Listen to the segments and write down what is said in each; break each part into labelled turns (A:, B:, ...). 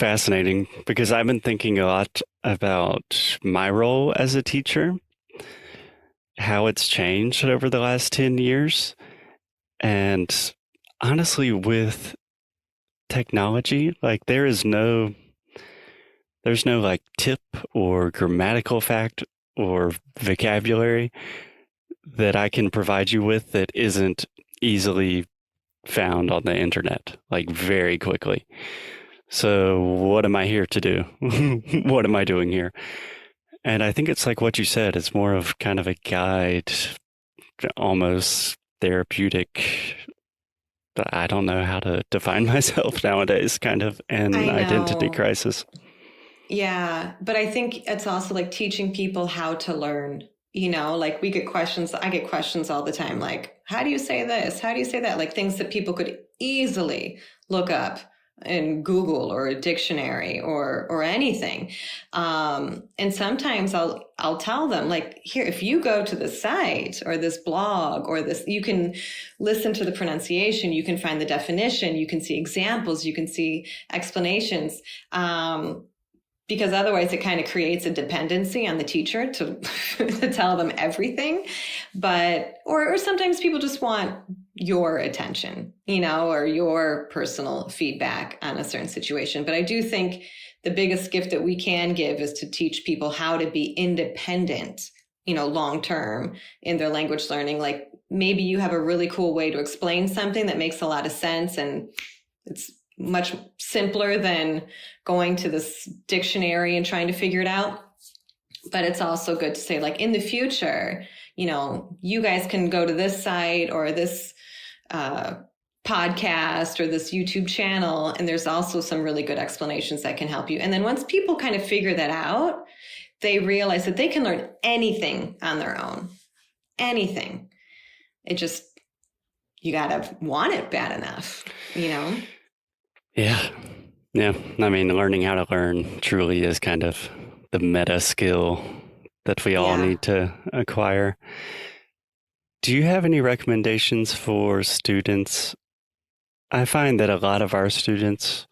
A: fascinating because I've been thinking a lot about my role as a teacher, how it's changed over the last 10 years. And honestly, with technology, like there's no like tip or grammatical fact or vocabulary that I can provide you with that isn't easily found on the internet, like very quickly. So what am I here to do? What am I doing here? And I think it's like what you said, it's more of kind of a guide, almost therapeutic. I don't know how to define myself nowadays, kind of an
B: I
A: identity
B: know.
A: crisis.
B: Yeah, but I think it's also like teaching people how to learn. Like I get questions all the time, like, how do you say this? How do you say that? Like things that people could easily look up in Google or a dictionary or anything. And sometimes I'll tell them, like, here, if you go to the site or this blog or this, you can listen to the pronunciation, you can find the definition, you can see examples, you can see explanations. Because otherwise it kind of creates a dependency on the teacher to to tell them everything. But or sometimes people just want your attention, or your personal feedback on a certain situation. But I do think the biggest gift that we can give is to teach people how to be independent, long term in their language learning. Like maybe you have a really cool way to explain something that makes a lot of sense, and it's much simpler than going to this dictionary and trying to figure it out. But it's also good to say, like, in the future, you guys can go to this site or this podcast or this YouTube channel, and there's also some really good explanations that can help you. And then once people kind of figure that out, they realize that they can learn anything on their own. Anything. It just, you gotta want it bad enough.
A: Yeah. Yeah. I mean, learning how to learn truly is kind of the meta skill that we all
B: Yeah.
A: need to acquire. Do you have any recommendations for students? I find that a lot of our students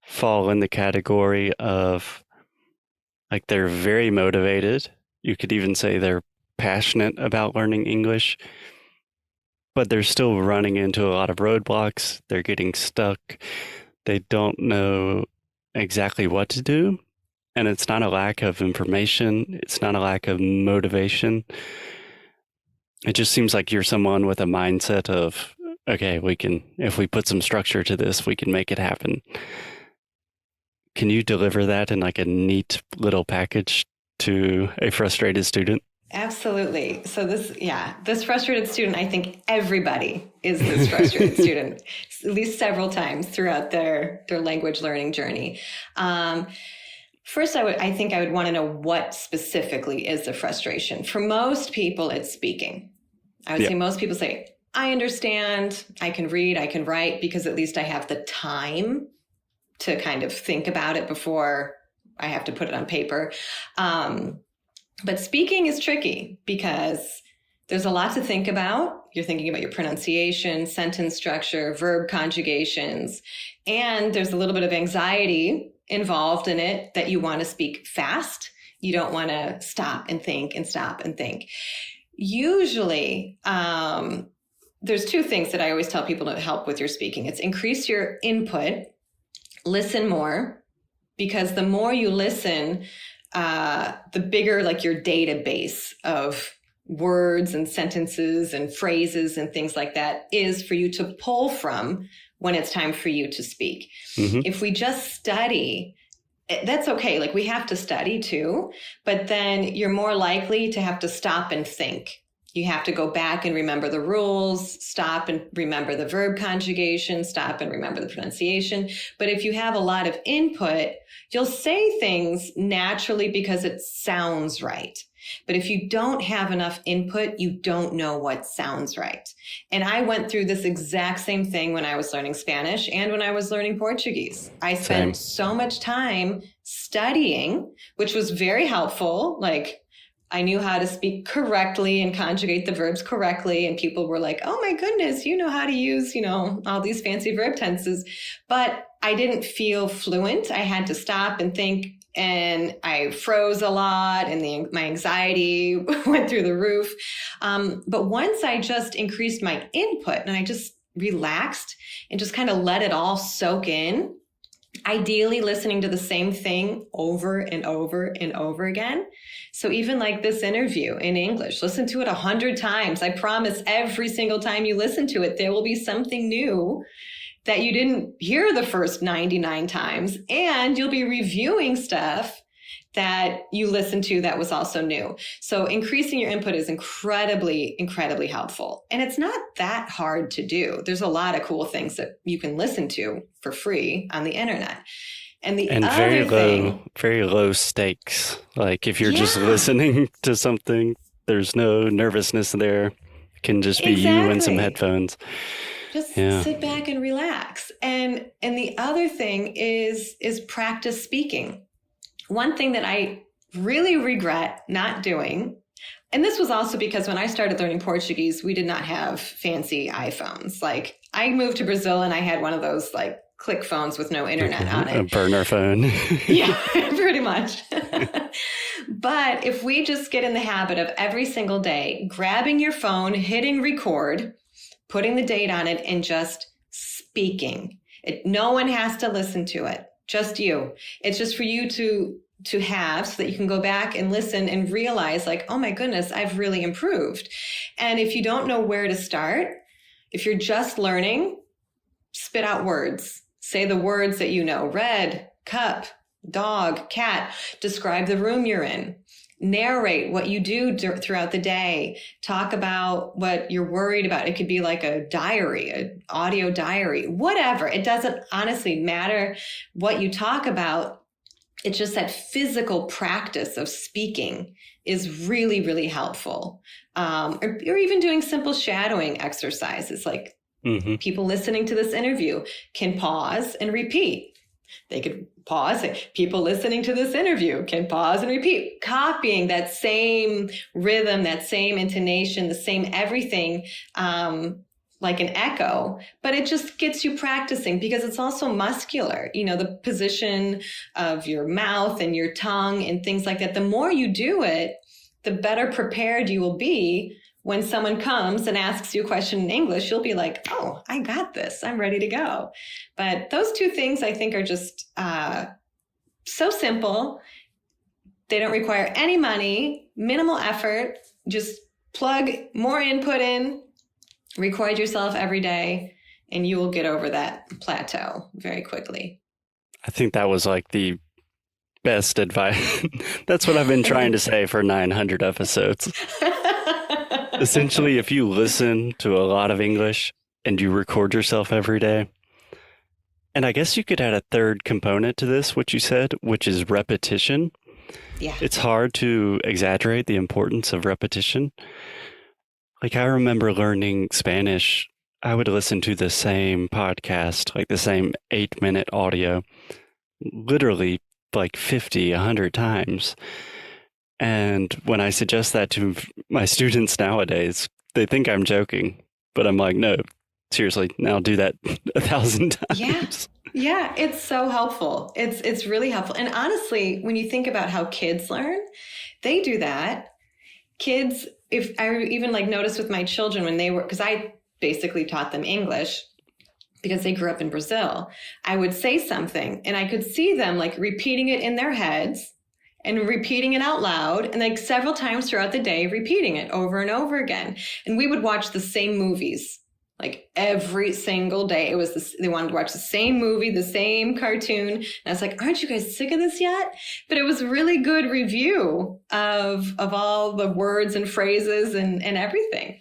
A: fall in the category of like they're very motivated. You could even say they're passionate about learning English, but they're still running into a lot of roadblocks. They're getting stuck. They don't know exactly what to do. And it's not a lack of information. It's not a lack of motivation. It just seems like you're someone with a mindset of, okay, if we put some structure to this, we can make it happen. Can you deliver that in like a neat little package to a frustrated student?
B: Absolutely. So this frustrated student, I think everybody is this frustrated student, at least several times throughout their language learning journey. First, I think I would want to know what specifically is the frustration. For most people, it's speaking. I would
A: Yeah.
B: say most people say, I understand, I can read, I can write, because at least I have the time to kind of think about it before I have to put it on paper. But speaking is tricky because there's a lot to think about. You're thinking about your pronunciation, sentence structure, verb conjugations, and there's a little bit of anxiety involved in it that you want to speak fast. You don't want to stop and think and stop and think. Usually, there's two things that I always tell people to help with your speaking. It's increase your input, listen more, because the more you listen, the bigger like your database of words and sentences and phrases and things like that is for you to pull from when it's time for you to speak.
A: Mm-hmm.
B: If we just study, that's okay. Like we have to study too, but then you're more likely to have to stop and think. You have to go back and remember the rules, stop and remember the verb conjugation, stop and remember the pronunciation. But if you have a lot of input, you'll say things naturally because it sounds right. But if you don't have enough input, you don't know what sounds right. And I went through this exact same thing when I was learning Spanish and when I was learning Portuguese. I spent so much time studying, which was very helpful. Like I knew how to speak correctly and conjugate the verbs correctly. And people were like, oh my goodness, you know how to use, all these fancy verb tenses. But I didn't feel fluent. I had to stop and think, and I froze a lot, and my anxiety went through the roof. But once I just increased my input and I just relaxed and just kind of let it all soak in, ideally listening to the same thing over and over and over again. So even like this interview in English, listen to it 100 times. I promise every single time you listen to it, there will be something new that you didn't hear the first 99 times. And you'll be reviewing stuff that you listened to that was also new. So increasing your input is incredibly, incredibly helpful. And it's not that hard to do. There's a lot of cool things that you can listen to for free on the internet. And
A: very low stakes. Like if you're just listening to something, there's no nervousness there. It can just be you and some headphones.
B: Just sit back and relax. And the other thing is practice speaking. One thing that I really regret not doing, and this was also because when I started learning Portuguese, we did not have fancy iPhones. Like I moved to Brazil and I had one of those like click phones with no internet on it.
A: A burner phone.
B: Yeah, pretty much. But if we just get in the habit of every single day, grabbing your phone, hitting record, putting the date on it, and just speaking. No one has to listen to it. Just you. It's just for you to have so that you can go back and listen and realize like, oh my goodness, I've really improved. And if you don't know where to start, if you're just learning, spit out words. Say the words that you know. Red, cup, dog, cat. Describe the room you're in. Narrate what you do throughout the day. Talk about what you're worried about. It could be like a diary, an audio diary, whatever. It doesn't honestly matter what you talk about. It's just that physical practice of speaking is really, really helpful. Or even doing simple shadowing exercises, like people listening to this interview can pause and repeat. They could pause. People listening to this interview can pause and repeat, copying that same rhythm, that same intonation, the same everything, like an echo, but it just gets you practicing because it's also muscular, the position of your mouth and your tongue and things like that. The more you do it, the better prepared you will be. When someone comes and asks you a question in English, you'll be like, oh, I got this. I'm ready to go. But those two things I think are just so simple. They don't require any money, minimal effort. Just plug more input in, record yourself every day, and you will get over that plateau very quickly.
A: I think that was like the best advice. That's what I've been trying to say for 900 episodes. Essentially, if you listen to a lot of English and you record yourself every day, and I guess you could add a third component to this, what you said, which is repetition.
B: Yeah.
A: It's hard to exaggerate the importance of repetition. Like I remember learning Spanish, I would listen to the same podcast, like the same 8-minute audio, literally like 50, 100 times. And when I suggest that to my students nowadays, they think I'm joking, but I'm like, no, seriously, now do that 1,000 times.
B: Yeah, it's so helpful. It's really helpful. And honestly, when you think about how kids learn, they do that. Kids, if I even like noticed with my children when they were, because I basically taught them English because they grew up in Brazil, I would say something and I could see them like repeating it in their heads and repeating it out loud and like several times throughout the day, repeating it over and over again. And we would watch the same movies like every single day. It was they wanted to watch the same movie, the same cartoon. And I was like, aren't you guys sick of this yet? But it was really good review of all the words and phrases and everything.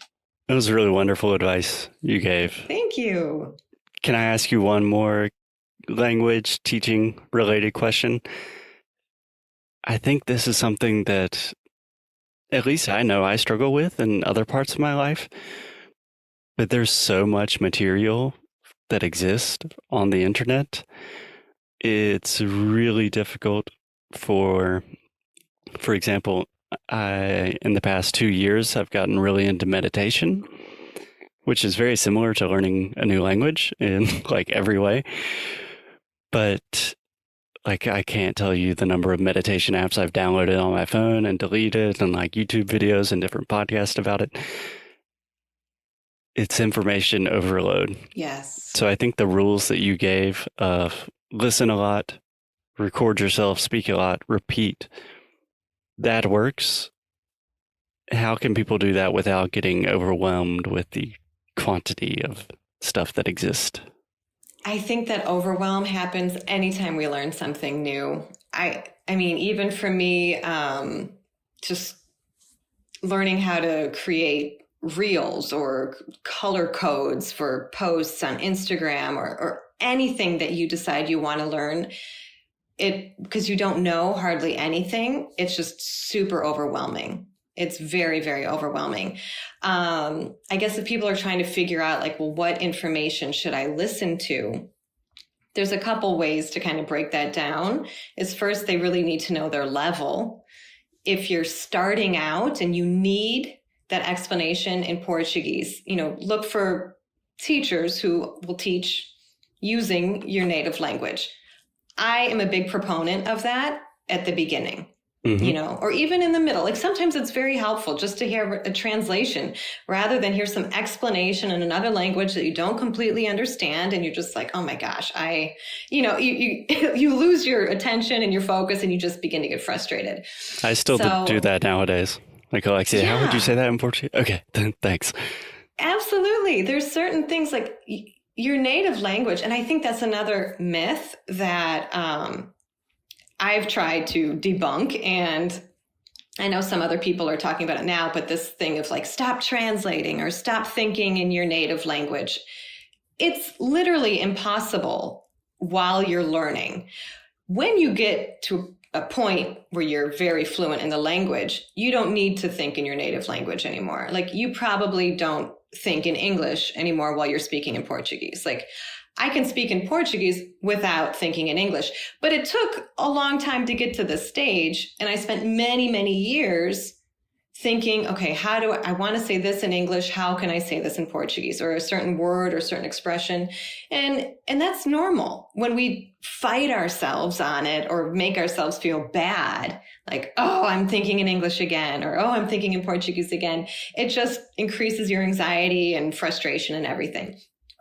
A: That was really wonderful advice you gave.
B: Thank you.
A: Can I ask you one more language teaching related question? I think this is something that at least I know I struggle with in other parts of my life. But there's so much material that exists on the internet. It's really difficult for example, in the past 2 years, I've gotten really into meditation, which is very similar to learning a new language in like every way. But like, I can't tell you the number of meditation apps I've downloaded on my phone and deleted, and like YouTube videos and different podcasts about it. It's information overload.
B: Yes.
A: So I think the rules that you gave of listen a lot, record yourself, speak a lot, repeat, that works. How can people do that without getting overwhelmed with the quantity of stuff that exists?
B: I think that overwhelm happens anytime we learn something new. I mean, even for me, just learning how to create reels or color codes for posts on Instagram or anything that you decide you want to learn, because you don't know hardly anything, it's just super overwhelming. It's very, very overwhelming. I guess if people are trying to figure out like, well, what information should I listen to? There's a couple ways to kind of break that down. Is first, they really need to know their level. If you're starting out and you need that explanation in Portuguese, look for teachers who will teach using your native language. I am a big proponent of that at the beginning. Or even in the middle. Like sometimes it's very helpful just to hear a translation rather than hear some explanation in another language that you don't completely understand. And you're just like, oh my gosh, you lose your attention and your focus and you just begin to get frustrated.
A: I still do that nowadays. Like, Alexia, how would you say that in Portuguese? Okay, thanks.
B: Absolutely. There's certain things like your native language. And I think that's another myth that, I've tried to debunk, and I know some other people are talking about it now, but this thing of like, stop translating or stop thinking in your native language. It's literally impossible while you're learning. When you get to a point where you're very fluent in the language, you don't need to think in your native language anymore. Like you probably don't think in English anymore while you're speaking in Portuguese. Like I can speak in Portuguese without thinking in English, but it took a long time to get to this stage. And I spent many, many years thinking, okay, how do I want to say this in English? How can I say this in Portuguese, or a certain word or certain expression? And that's normal. When we fight ourselves on it or make ourselves feel bad, like, oh, I'm thinking in English again, or, oh, I'm thinking in Portuguese again. It just increases your anxiety and frustration and everything.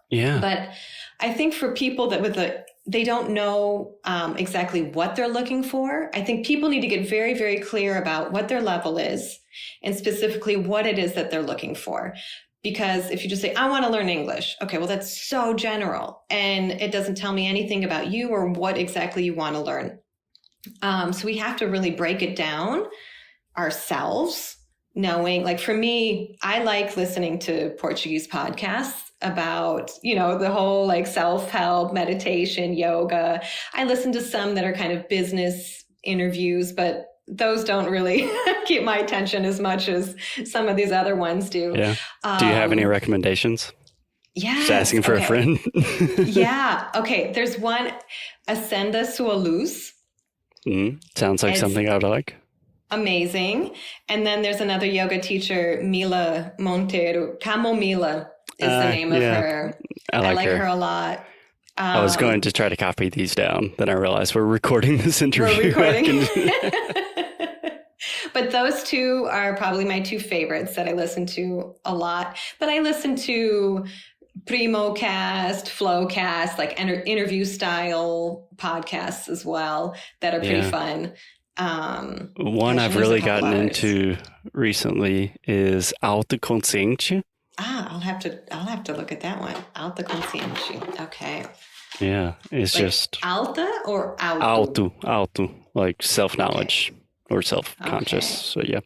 A: Yeah.
B: But I think for people that they don't know exactly what they're looking for, I think people need to get very, very clear about what their level is and specifically what it is that they're looking for. Because if you just say, I want to learn English, okay, well, that's so general and it doesn't tell me anything about you or what exactly you want to learn. So we have to really break it down ourselves, knowing, like for me, I like listening to Portuguese podcasts about, the whole like self-help, meditation, yoga. I listen to some that are kind of business interviews, but those don't really keep my attention as much as some of these other ones do.
A: Yeah. Do you have any recommendations?
B: Yeah.
A: Just asking for a friend.
B: Yeah. Okay. There's one, Acenda Sua Luz.
A: Sounds like something I would like.
B: Amazing. And then there's another yoga teacher, Mila Monteiro. Camomila is the name of her. I like her a lot.
A: I was going to try to copy these down. Then I realized we're recording this interview.
B: We're recording. But those two are probably my two favorites that I listen to a lot. But I listen to PrimoCast, Flowcast, like interview style podcasts as well that are pretty fun.
A: One I've really gotten into recently is Autoconsciente.
B: I'll have to look at that one. Autoconsciente. Okay.
A: Yeah, it's like just
B: alta or auto?
A: Auto, like self-knowledge or self-conscious. Okay. So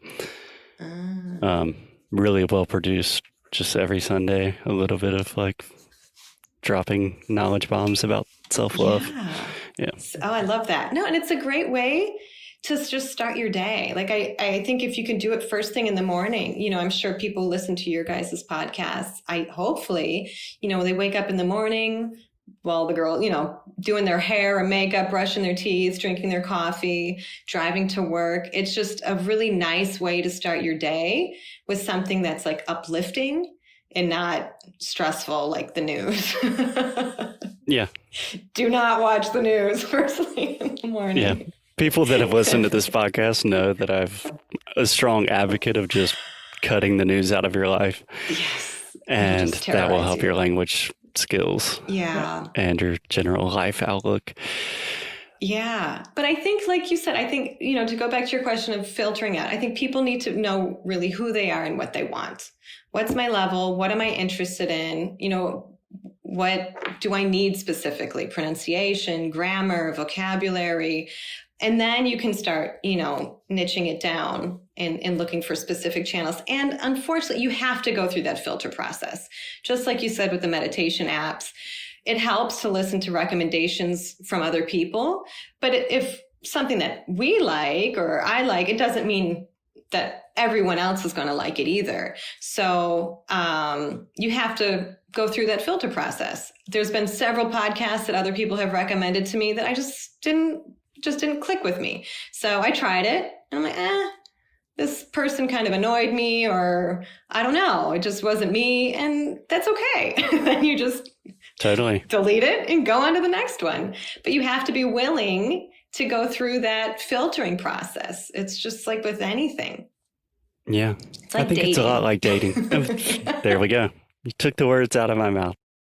A: yeah. Really well produced. Just every Sunday, a little bit of like dropping knowledge bombs about self-love. Yeah.
B: Oh, I love that. No, and it's a great way to just start your day. Like I think if you can do it first thing in the morning, I'm sure people listen to your guys' podcasts. Hopefully, they wake up in the morning while the girl, doing their hair or makeup, brushing their teeth, drinking their coffee, driving to work. It's just a really nice way to start your day with something that's like uplifting, and not stressful like the news.
A: Yeah.
B: Do not watch the news first thing in the morning.
A: Yeah. People that have listened to this podcast know that I'm a strong advocate of just cutting the news out of your life.
B: Yes.
A: And that will help your language skills.
B: Yeah.
A: And your general life outlook.
B: Yeah. But I think, like you said, I think, to go back to your question of filtering out, I think people need to know really who they are and what they want. What's my level? What am I interested in? What do I need specifically? Pronunciation, grammar, vocabulary. And then you can start, niching it down and looking for specific channels. And unfortunately, you have to go through that filter process. Just like you said with the meditation apps, it helps to listen to recommendations from other people. But if something that we like or I like, it doesn't mean that everyone else is going to like it either. So you have to go through that filter process. There's been several podcasts that other people have recommended to me that I just didn't click with me. So I tried it and I'm like, this person kind of annoyed me, or I don't know, it just wasn't me, and that's okay. Then you just
A: totally
B: delete it and go on to the next one. But you have to be willing to go through that filtering process. It's just like with anything.
A: Yeah.
B: It's like
A: I think
B: dating.
A: It's a lot like dating. There we go. You took the words out of my mouth.